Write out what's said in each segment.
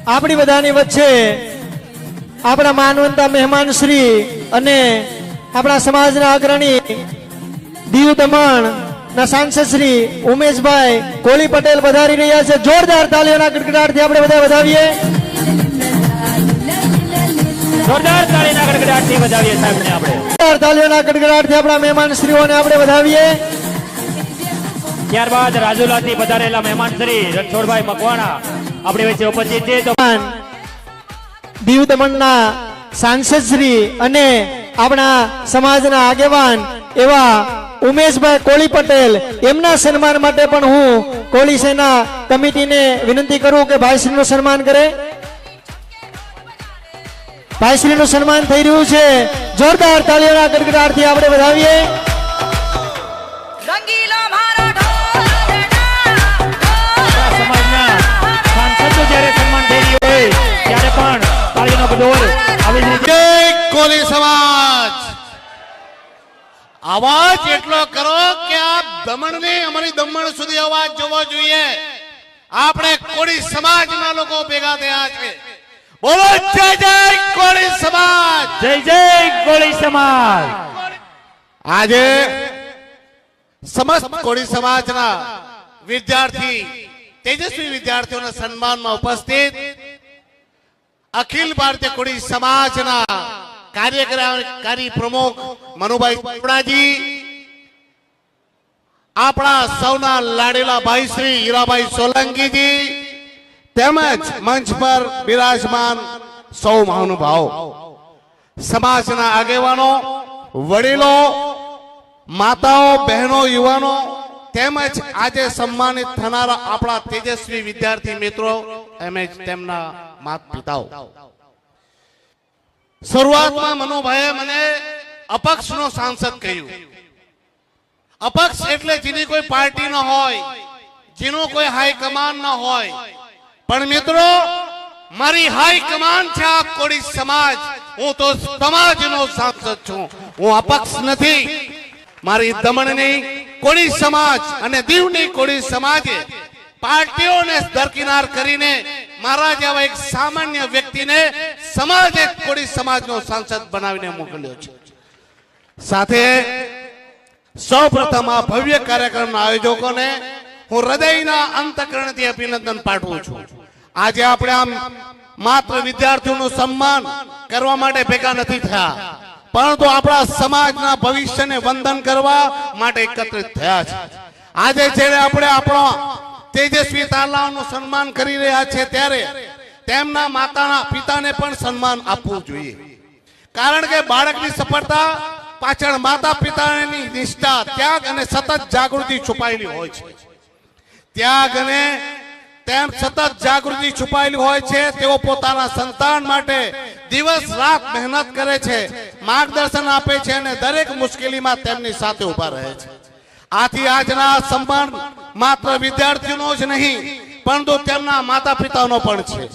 આપણી બધાની વચ્ચે આપણા માનવંતા મહેમાન શ્રી અને આપણા સમાજના અગ્રણી દીવ દમણ ના સાંસદ શ્રી ઉમેશભાઈ કોળી પટેલ પધારી રહ્યા છે। જોરદાર તાળીઓના ગડગડાટથી આપણે બધા વધાવીએ। જોરદાર તાળીના ગડગડાટથી વધાવીએ સાહેબને આપણે। જોરદાર તાળીઓના ગડગડાટથી આપણા મહેમાન શ્રીઓને આપણે વધાવીએ। ત્યારબાદ રાજુલાથી પધારેલા મહેમાન શ્રી રણછોડભાઈ મકવાણા આપણી વચ્ચે ઉપસ્થિત છે। તો દીવ દમણના સાંસદ શ્રી અને આપણા સમાજના આગેવાન એવા ઉમેશભાઈ કોળી પટેલ એમના સન્માન માટે પણ હું કોળી સેના કમિટીને વિનંતી કરું કે ભાઈશ્રીનું સન્માન કરે। ભાઈશ્રીનું સન્માન થઈ રહ્યું છે। જોરદાર તાળીઓના ગડગડાટથી આપણે વધાવીએ। સમાજના સાંસદનું જ્યારે સન્માન થઈ રહ્યું હોય ત્યારે પણ તાળીનો ગડોળ આવી જ રીતે કોળી સમાજ અવાજ એટલો કરો કે આ દમણની અમારી દમણ સુધી અવાજ જવો જોઈએ। આપણે કોળી સમાજના લોકો ભેગા થયા છે। બોલો જય જય કોળી સમાજ, જય જય કોળી સમાજ। આજે સમસ્ત કોળી સમાજના વિદ્યાર્થી તેજસ્વી વિદ્યાર્થીઓના સન્માનમાં ઉપસ્થિત અખિલ ભારતીય કોળી સમાજના કાર્યકારી પ્રમુખ મનુભાઈ ચોપડાજી, આપણા સૌના લાડેલા ભાઈ શ્રી હીરાભાઈ સોલંકીજી તેમજ મંચ પર બિરાજમાન સૌ મહાનુભાવો, સમાજના આગેવાનો, વડીલો, માતાઓ, બહેનો, યુવાનો તેમજ આજે સન્માનિત થનારા આપણા તેજસ્વી વિદ્યાર્થી મિત્રો તેમજ તેમના માતા પિતાઓ। શરૂઆતમાં મનોભાઈએ મને અપક્ષનો સાંસદ કહ્યું। અપક્ષ એટલે જેની કોઈ પાર્ટી ન હોય, જેનો કોઈ હાઈકમાન્ડ ન હોય, પણ મિત્રો મારી હાઈકમાન્ડ છે આ કોળી સમાજ। હું તો સમાજનો સાંસદ છું, હું અપક્ષ નથી। મારી દમણની કોળી સમાજ અને દીવની કોળી સમાજે પાર્ટીઓને દરકિનાર કરીને મારા જેવા એક સામાન્ય વ્યક્તિને સમાજે કોળી સમાજનો સાંસદ બનાવીને મોકલ્યો છે। સાથે સૌપ્રથમ આ ભવ્ય કાર્યક્રમના આયોજકોને હું હૃદયના અંતઃકરણથી અભિનંદન પાઠવું છું। આજે આપણે આમ માત્ર વિદ્યાર્થીઓનું સન્માન કરવા માટે ભેગા નથી થયા, પરંતુ આપણા સમાજના ભવિષ્યને વંદન કરવા માટે એકત્રિત થયા છે। આજે જ્યારે આપણે આપણો તેજસ્વી તારલાઓનું સન્માન કરી રહ્યા છે ત્યારે તેમના માતાના પિતાને પણ સન્માન આપવું જોઈએ, કારણ કે બાળકની સફળતા પાછળ માતા પિતાની નિષ્ઠા, ત્યાગ અને સતત જાગૃતિ છુપાયેલી હોય છે। ત્યાગ અને તેમ સતત જાગૃતિ છુપાયેલી હોય છે। તેઓ પોતાના સંતાન માટે દિવસ રાત મહેનત કરે છે, માર્ગદર્શન આપે છે અને દરેક મુશ્કેલીમાં તેમની સાથે ઉભા રહે છે। આથી આજના સન્માન માત્ર વિદ્યાર્થીઓનો જ નહીં પરંતુ તેમના માતા પિતાનો પણ છે।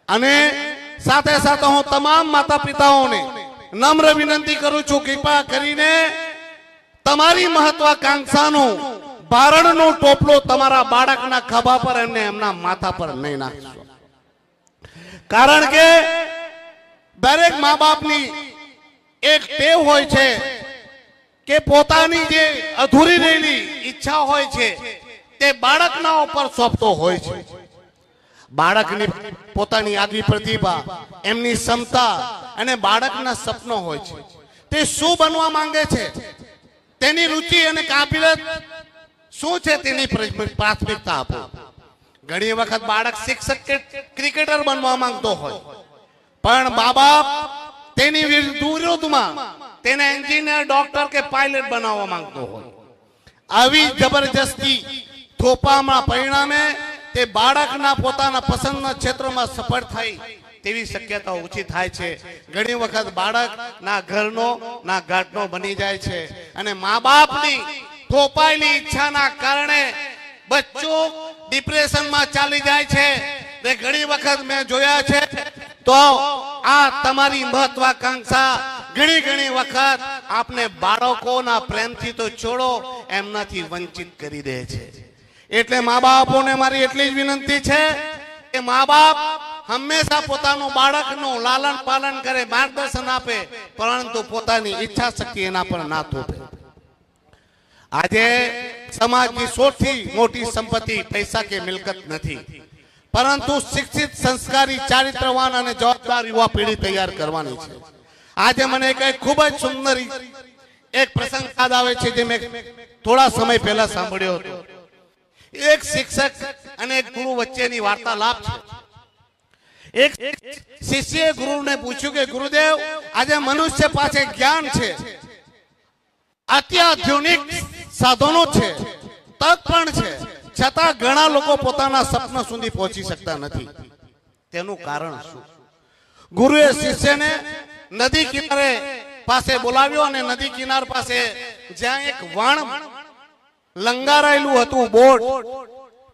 અને સાથે સાથે હું તમામ માતા પિતાઓને નમ્ર વિનંતી કરું છું, કૃપા કરીને તમારી મહત્વાકાંક્ષાનું ભારણનું ટોપલું તમારા બાળકના ખભા પર અને એમના માથા પર નહીં નાખશો, કારણ કે દરેક મા બાપની એક ટેવ હોય છે કે પોતાની જે અધૂરી રહેલી ઈચ્છા હોય છે તે બાળકના ઉપર સોંપતો હોય છે। બાળકની પોતાની આગવી પ્રતિભા, એમની ક્ષમતા અને બાળકના સપનો હોય છે। તે શું બનવા માંગે છે, તેની રુચિ અને કાબિલિયત શું છે તેની પ્રાથમિકતા આપો। ઘણી વખત બાળક શિક્ષક કે ક્રિકેટર બનવા માંગતો હોય, પણ મા બાપ તેની વિરુદ્ધમાં તેને એન્જિનિયર, ડોક્ટર કે પાયલટ બનાવવા માંગતો હોય। આવી જબરજસ્તી થોપામાં પરિણામે તે બાળકના પોતાના પસંદના ક્ષેત્રમાં સફળ થાય તેવી શક્યતા ઓછી થાય છે। ઘણી વખત બાળક ના ઘરનો ના ઘાટનો બની જાય છે અને મા બાપની થોપાયેલી ઈચ્છાના કારણે બચ્ચો ડિપ્રેશનમાં ચાલી જાય છે। ઘણી વખત મેં જોયા છે તો આ તમારી મહત્વાકાંક્ષા ઘણી વખત આપને બાળકોના પ્રેમથી તો છોડો, એમનાથી વંચિત કરી દે છે। એટલે મા બાપોને મારી એટલી જ વિનંતી છે કે મા બાપ હંમેશા પોતાનું બાળકનું લાલન પાલન કરે, માર્ગદર્શન આપે, પરંતુ પોતાની ઈચ્છા શક્તિ એના પર ના થોપે. આજે સમાજની સૌથી મોટી સંપત્તિ પૈસા કે મિલકત નથી, પરંતુ શિક્ષિત, સંસ્કારી, ચારિત્રવાન અને જવાબદાર યુવા પેઢી તૈયાર કરવાની છે. આજે મને એક ખૂબ જ સુંદર એક પ્રસંગ યાદ આવે છે, જે મેં થોડા સમય પહેલા સાંભળ્યો હતો. એક શિક્ષક અને એક ગુરુ વચ્ચેની વાર્તાલાપ છે. એક શિષ્યએ ગુરુને પૂછ્યું કે ગુરુદેવ, આજે મનુષ્ય પાસે જ્ઞાન છે, અત્યાધુનિક સાધનો છે, તક પણ છે, છતાં ઘણા લોકો પોતાના સપના સુધી પહોંચી શકતા નથી. તેનું કારણ શું? ગુરુએ શિષ્યને નદી કિનારે પાસે બોલાવ્યો અને નદી કિનાર પાસે જ્યાં એક વાણ લંગારાયેલું હતું, બોટ,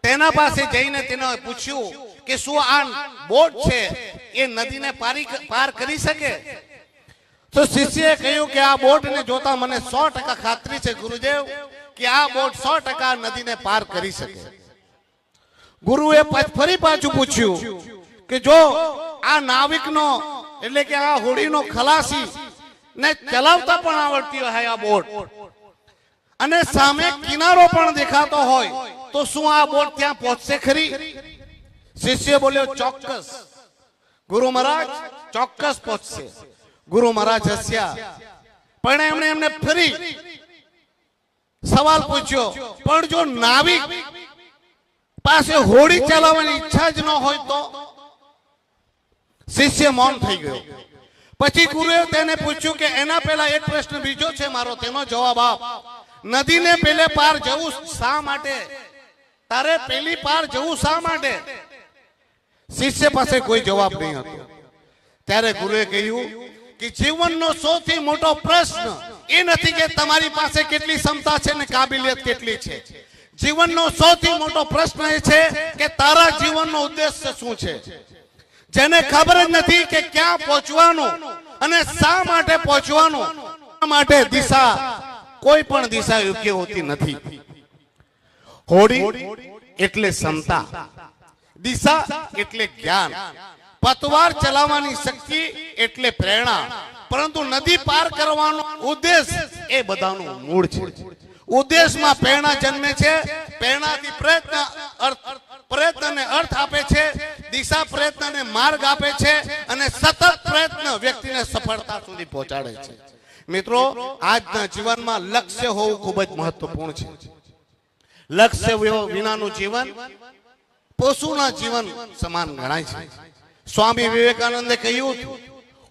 તેના પાસે જઈને તેને પૂછ્યું કે શું આ બોટ છે એ નદીને પાર કરી શકે? તો શિષ્યએ કહ્યું કે આ બોટને જોતા મને 100% ખાતરી છે ગુરુદેવ કે આ બોટ 100% નદીને પાર કરી શકે. ગુરુએ ફરી પાછું પૂછ્યું કે જો આ નાવિકનો એટલે કે આ હોડીનો ખલાસી ને ચલાવતા પણ આવડતી હોય આ બોટ, અને સામે કિનારો પણ દેખાતો હોય, તો શું આ બોટ ત્યાં પહોંચશે ખરી? શિષ્ય બોલ્યો ચોક્કસ ગુરુ મહારાજ, ચોક્કસ પહોંચશે. ગુરુ મહારાજ હસ્યા, પણ એમને ફરી સવાલ પૂછ્યો, પણ જો નાવિક પાસે હોડી ચલાવવાની ઈચ્છા જ ન હોય તો? શિષ્ય મૌન થઈ ગયો. પછી ગુરુએ તેને પૂછ્યું કે એના પહેલા એક પ્રશ્ન બીજો છે મારો, તેનો જવાબ આપ. નદીને પેલે પાર જવું શા માટે? તારે પેલી પાર જવું શા માટે? શિષ્ય પાસે કોઈ જવાબ નહીં હતો. ત્યારે ગુરુએ કહ્યું કે જીવનનો સૌથી મોટો પ્રશ્ન એ નથી કે તમારી પાસે કેટલી ક્ષમતા છે ને કાબિલિયત કેટલી છે. જીવનનો સૌથી મોટો પ્રશ્ન એ છે કે તારા જીવનનો ઉદ્દેશ્ય શું છે. જેને ખબર જ નથી કે ક્યાં પહોંચવાનું અને શા માટે પહોંચવાનું, માટે દિશા, કોઈ પણ દિશા યોગ્ય હોતી નથી. હોડી એટલે ક્ષમતા, દિશા એટલે જ્ઞાન, પતવાર ચલાવવાની શક્તિ એટલે પ્રેરણા, પરંતુ નદી પાર કરવાનો ઉદ્દેશ એ બધાનું મૂળ છે. ઉદ્દેશમાં પ્રેરણા જન્મે છે, પ્રેરણાથી પ્રયત્નને અર્થ આપે છે, દિશા પ્રયત્નને માર્ગ આપે છે, અને સતત પ્રયત્ન વ્યક્તિને સફળતા સુધી પહોંચાડે છે. મિત્રો, આજના જીવનમાં લક્ષ્ય હોવું ખૂબ જ મહત્વપૂર્ણ છે. લક્ષ્ય વિનાનું જીવન પશુના જીવન સમાન ગણાય છે. સ્વામી વિવેકાનંદે કહ્યું,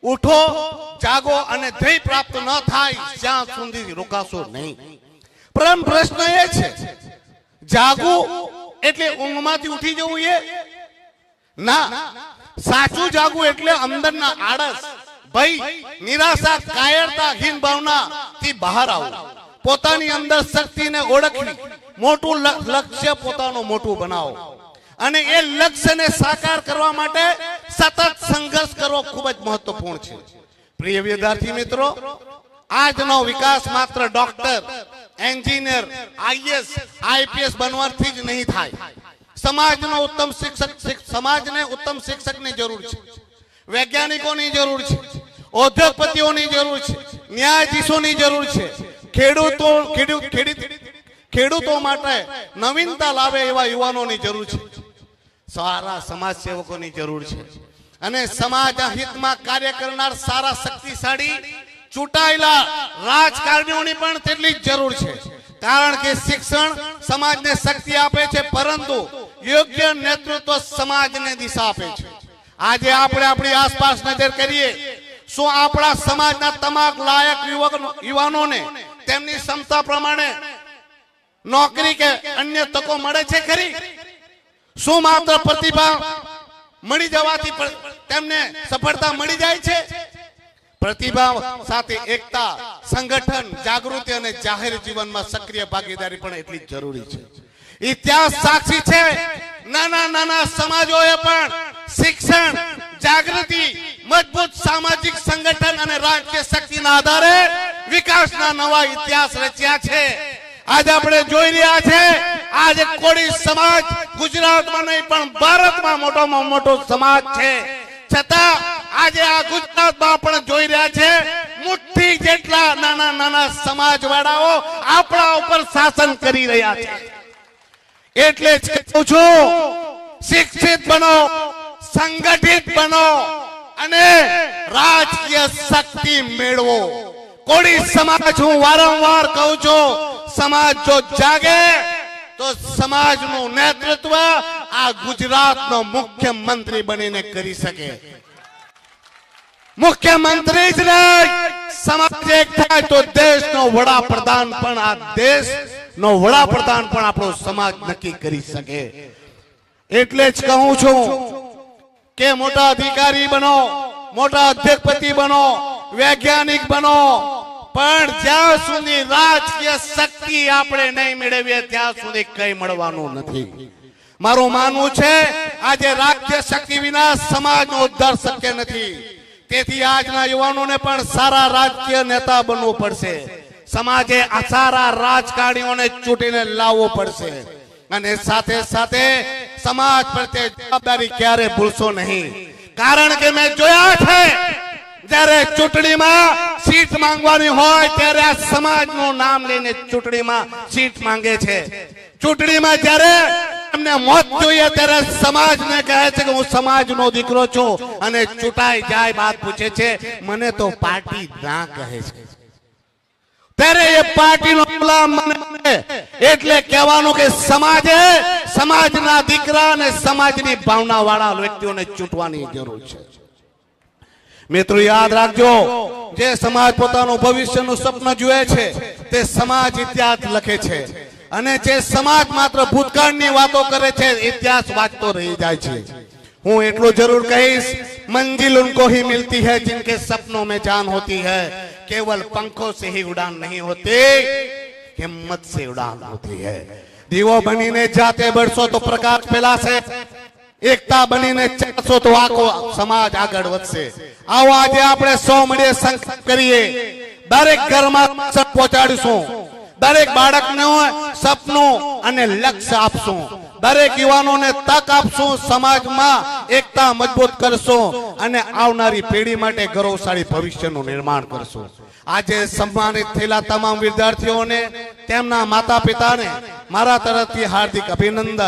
ઉઠો, જાગો અને ધ્યેય પ્રાપ્ત ન થાય જ્યાં સુધી રોકાશો નહીં. પરમ પ્રશ્ન એ છે, જાગવું એટલે ઊંઘમાંથી ઉઠી જવું એ ના. સાચું જાગવું એટલે અંદરના આળસ, ભય, નિરાશા, કાયરતા, હીન ભાવના થી બહાર આવવું, પોતાની અંદર શક્તિને ઓળખવી, મોટું લક્ષ્ય પોતાનું મોટું બનાવો, અને એ લક્ષ્યને સાકાર કરવા માટે સતત સંઘર્ષ કરવો ખૂબ જ મહત્વપૂર્ણ છે. પ્રિય વિદ્યાર્થી મિત્રો, આજનો વિકાસ માત્ર ડોક્ટર, એન્જિનિયર, આઈએસ, આઈપીએસ બનવાથી જ નહીં થાય. સમાજને ઉત્તમ શિક્ષકની જરૂર છે, વૈજ્ઞાનિકોની જરૂર છે, ઉદ્યોગપતિઓની જરૂર છે, ન્યાયાધીશોની જરૂર છે, ખેડૂતો માટે નવીનતા લાવે એવા યુવાનોની જરૂર છે, સારા સમાજ સેવકોની જરૂર છે, અને સમાજ હિતમાં કાર્ય કરનાર સારા શક્તિશાળી ચૂંટાયેલા રાજકારણીઓની પણ તેટલી જ જરૂર છે. કારણ કે શિક્ષણ સમાજને શક્તિ આપે છે, પરંતુ યોગ્ય નેતૃત્વ સમાજને દિશા આપે છે. આજે આપણે આપણી આસપાસ નજર કરીએ, શું આપણા સમાજના તમામ લાયક યુવાનોને તેમની ક્ષમતા પ્રમાણે નોકરી કે અન્ય તકો મળે છે ખરી? શું માત્ર પ્રતિભા મળી જવાથી તેમને સફળતા મળી જાય છે? પ્રતિભા સાથે એકતા, સંગઠન, જાગૃતિ અને જાહેર જીવનમાં સક્રિય ભાગીદારી પણ એટલી જ જરૂરી છે. ઇતિહાસ સાક્ષી છે, નાના સમાજોએ પણ શિક્ષણ, જાગૃતિ, મજબૂત સામાજિક સંગઠન અને રાજકીય શક્તિના આધારે વિકાસના નવા ઇતિહાસ રચ્યા છે. આજે આપણે જોઈ રહ્યા છે, આજે કોળી સમાજ ગુજરાતમાં નહીં પણ ભારતમાં મોટોમાં મોટો સમાજ છે, છતાં આજે આ ગુજરાતમાં પણ જોઈ રહ્યા છે મુઠ્ઠી જેટલા નાના નાના સમાજવાળાઓ આપણા ઉપર શાસન કરી રહ્યા છે. એટલે જ કહું છું, શિક્ષિત બનો, સંગઠિત બનો અને રાજકીય શક્તિ મેળવો. કોળી સમાજ, હું વારંવાર કહું છું, સમાજ જો જાગે તો સમાજનું નેતૃત્વ આ ગુજરાતનો મુખ્યમંત્રી બનીને કરી શકે. મુખ્યમંત્રી જ નહીં, સમાજ એક થાય તો દેશનો વડાપ્રધાન પણ, આ દેશનો વડાપ્રધાન પણ આપણો સમાજ નક્કી કરી શકે. એટલે જ કહું છું કે મોટા અધિકારી બનો, મોટા અધ્યક્ષપતિ બનો, વૈજ્ઞાનિક બનો, પણ જ્યાં સુધી રાજકીય શક્તિ આપણે નહીં મેળવીએ ત્યાં સુધી કઈ મળવાનું નથી. મારું માનવું છે આજે રાજકીય શક્તિ વિના સમાજનો ઉદ્ધાર શક્ય નથી. તેથી આજના યુવાનોને પણ સારા રાજકીય નેતા બનવું પડશે. સમાજે આ સારા રાજકારણીઓને ચૂંટીને લાવવો પડશે અને સાથે સાથે સમાજ પ્રત્યે જવાબદારી ક્યારે ભૂલશો નહીં. કારણ કે મેં જોયા છે જ્યારે ચૂંટણીમાં સીટ માંગવાની હોય ત્યારે આ સમાજનું નામ લઈને ચૂંટણીમાં સીટ માંગે છે. ચૂંટણીમાં જ્યારે એમને મત જોઈએ ત્યારે સમાજને કહે છે કે હું સમાજનો દીકરો છું અને ચૂંટાઈ જાય બાદ પૂછે છે મને તો પાર્ટી ના કહે છે. ત્યારે એ પાર્ટીનો ગુલામ બને. એટલે કહેવાનું કે સમાજે સમાજના દીકરા અને સમાજની ભાવના વાળા વ્યક્તિઓને ચૂંટવાની જરૂર છે. મિત્રો યાદ રાખજો, જે સમાજ પોતાનું ભવિષ્યનું સપનું જુએ છે તે સમાજ ઇતિહાસ લખે છે અને જે સમાજ માત્ર ભૂતકાળની વાતો કરે છે ઇતિહાસ વાંચતો રહી જાય છે. હું એટલું જરૂર કહીશ, મંजिल उनको ही मिलती है जिनके सपनों में जान होती है. केवल पंखों से ही उड़ान नहीं होती, हिम्मत से उड़ान होती है. દીવો બનીને જાતે બળશો તો પ્રકાશ ફેલાશે, એકતા બનીને ચાલશો તો આખો સમાજ આગળ વધશે. આવો આજે આપણે સૌ મળીએ સંકલ્પ કરીએ, દરેક ઘરમાં પહોંચાડીશું, દરેક બાળકને સપનું અને લક્ષ્ય આપશું, દરેક યુવાનોને તક આપશું, સમાજમાં એકતા મજબૂત કરશું અને આવનારી પેઢી માટે ગૌરવશાળી ભવિષ્યનું નિર્માણ કરશું. આજે સન્માનિત થયેલા તમામ વિદ્યાર્થીઓને, તેમના માતા પિતાને મારા તરફથી હાર્દિક અભિનંદન.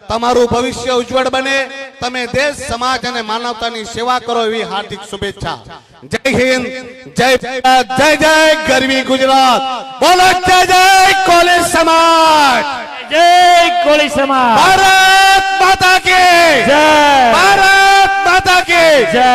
તમારું ભવિષ્ય ઉજ્જવળ બને, તમે દેશ, સમાજ અને માનવતાની સેવા કરો એવી હાર્દિક શુભેચ્છા. જય હિન્દ, જય ભારત, જય જય ગરવી ગુજરાત. બોલો જય જય કોળી સમાજ, જય કોળી સમાજ. ભારત માતા કી જય. ભારત માતા કી જય.